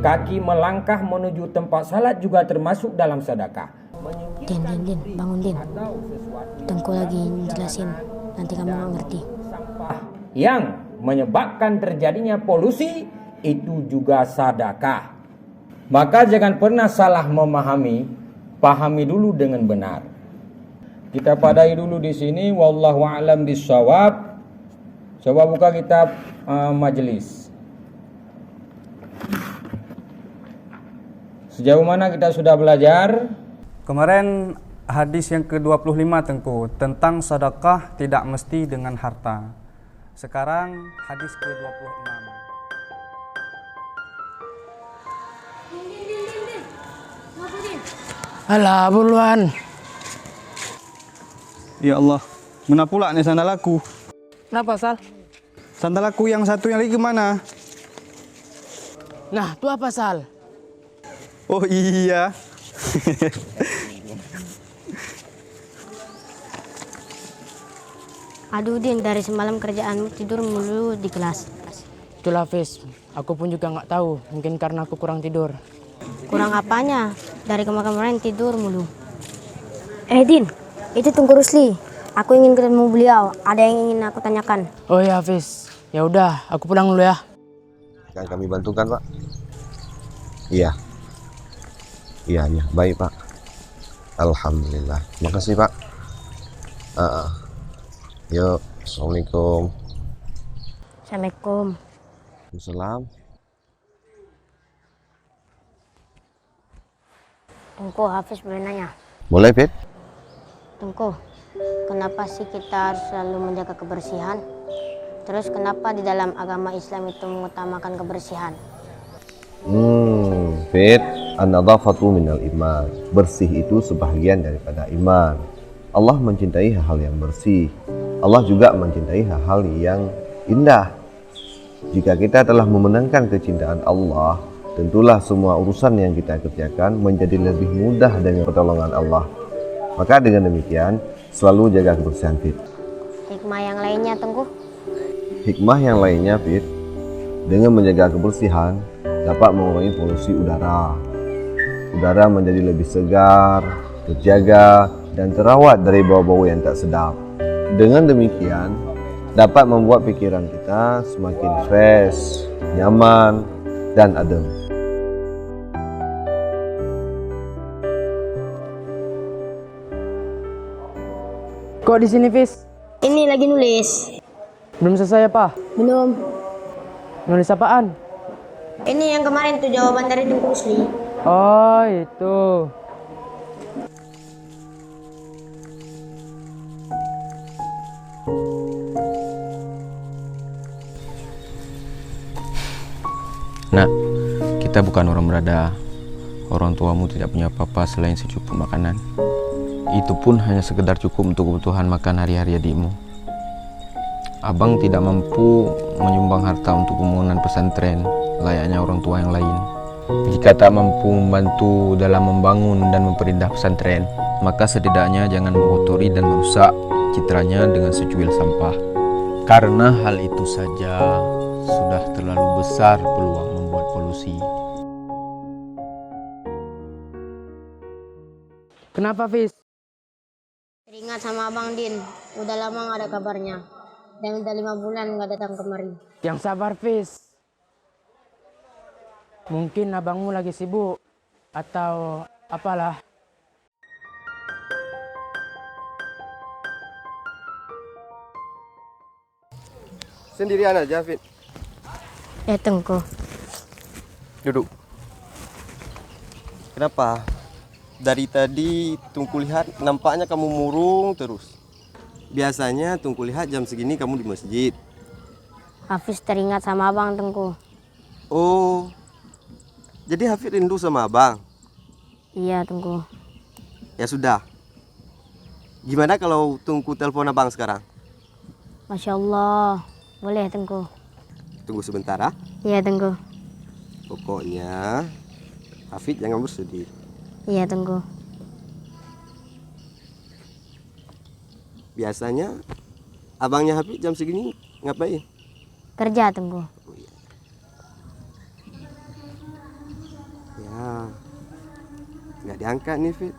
kaki melangkah menuju tempat salat juga termasuk dalam sedekah. Din, bangun Din. Tengku lagi jelasin, nanti kamu nggak ngerti. Yang menyebabkan terjadinya polusi itu juga sedekah. Maka jangan pernah salah memahami, pahami dulu dengan benar. Kita padai dulu di sini. Wallahu a'lam bishawab. Coba buka kitab majelis. Sejauh mana kita sudah belajar? Kemarin hadis yang ke-25 Tengku tentang sedekah tidak mesti dengan harta. Sekarang hadis ke-26. Alah buruan. Ya Allah, mana pula nih sandal aku? Kenapa Sal? Sandal aku yang satu yang lagi kemana? Nah, itu apa Sal? Oh iya. Aduh Din, dari semalam kerjaanmu tidur mulu di kelas. Itulah Fis, aku pun juga nggak tahu. Mungkin karena aku kurang tidur. Kurang apanya? Dari kemarin tidur mulu. Din, itu Tengku Rusli. Aku ingin ketemu beliau. Ada yang ingin aku tanyakan. Oh ya Fis, ya udah, aku pulang dulu ya. Yang kami bantukan Pak. Iya, baik Pak. Alhamdulillah. Makasih Pak. Yuk, assalamualaikum. Assalamualaikum. Waalaikumsalam. Tengku, Hafiz boleh nanya? Boleh Fit? Tengku, kenapa sih kita harus selalu menjaga kebersihan? Terus kenapa di dalam agama Islam itu mengutamakan kebersihan? Fit, an-nadhafatu minal iman. Bersih itu sebahagian daripada iman. Allah mencintai hal-hal yang bersih. Allah juga mencintai hal-hal yang indah. Jika kita telah memenangkan kecintaan Allah, tentulah semua urusan yang kita kerjakan menjadi lebih mudah dengan pertolongan Allah. Maka dengan demikian, selalu jaga kebersihan Fit. Hikmah yang lainnya Tengku? Hikmah yang lainnya Fit, dengan menjaga kebersihan dapat mengurangi polusi udara. Udara menjadi lebih segar, terjaga, dan terawat dari bau-bau yang tak sedap. Dengan demikian, dapat membuat pikiran kita semakin fresh, nyaman, dan adem. Kok di sini Fis? Ini lagi nulis. Belum selesai apa? Belum. Nulis apaan? Ini yang kemarin tuh jawaban dari Tengku Rusli. Oh itu. Nak, kita bukan orang berada. Orang tuamu tidak punya apa-apa selain secukup makanan. Itu pun hanya sekedar cukup untuk kebutuhan makan hari-hari adikmu. Abang tidak mampu menyumbang harta untuk pembangunan pesantren layaknya orang tua yang lain. Jika tak mampu membantu dalam membangun dan memperindah pesantren, maka setidaknya jangan mengotori dan merusak citranya dengan secuil sampah. Karena hal itu saja sudah terlalu besar peluang membuat polusi. Kenapa Fis? Teringat sama Abang Din. Udah lama gak ada kabarnya. Dan udah 5 bulan gak datang kemari. Yang sabar Fis. Mungkin abangmu lagi sibuk. Atau apalah. Sendirian aja Fit. Ya Tengku. Duduk. Kenapa? Dari tadi Tungku lihat nampaknya kamu murung terus. Biasanya Tungku lihat jam segini kamu di masjid. Hafiz teringat sama Abang Tengku. Oh, jadi Hafid rindu sama abang? Iya Tengku. Ya sudah. Gimana kalau Tungku telepon abang sekarang? Masya Allah. Boleh Tengku. Tunggu sebentar ah. Iya Tengku. Pokoknya Hafid jangan bersedih. Iya Tengku. Biasanya abangnya Hafid jam segini ngapain? Kerja Tengku. Nggak diangkat nih, Fit.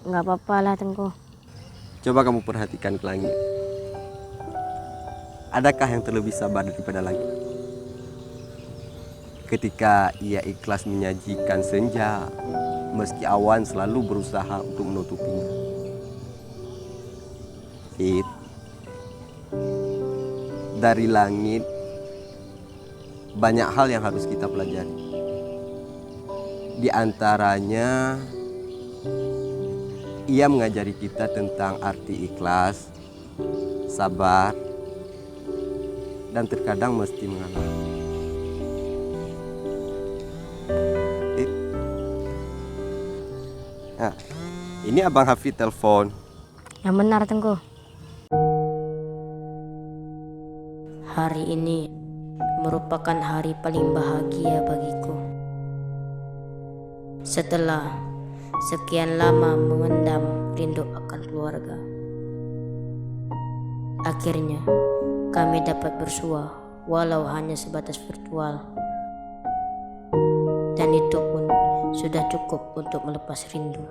Nggak apa-apa lah Tengku. Coba kamu perhatikan ke langit. Adakah yang terlebih sabar daripada langit? Ketika ia ikhlas menyajikan senja, meski awan selalu berusaha untuk menutupinya. Fit, dari langit banyak hal yang harus kita pelajari. Di antaranya, ia mengajari kita tentang arti ikhlas, sabar, dan terkadang mesti mengalah. Nah, ini Abang Hafid telepon. Yang benar Tengku. Hari ini merupakan hari paling bahagia bagiku. Setelah sekian lama memendam rindu akan keluarga, akhirnya kami dapat bersua walau hanya sebatas virtual. Dan itu pun sudah cukup untuk melepas rindu.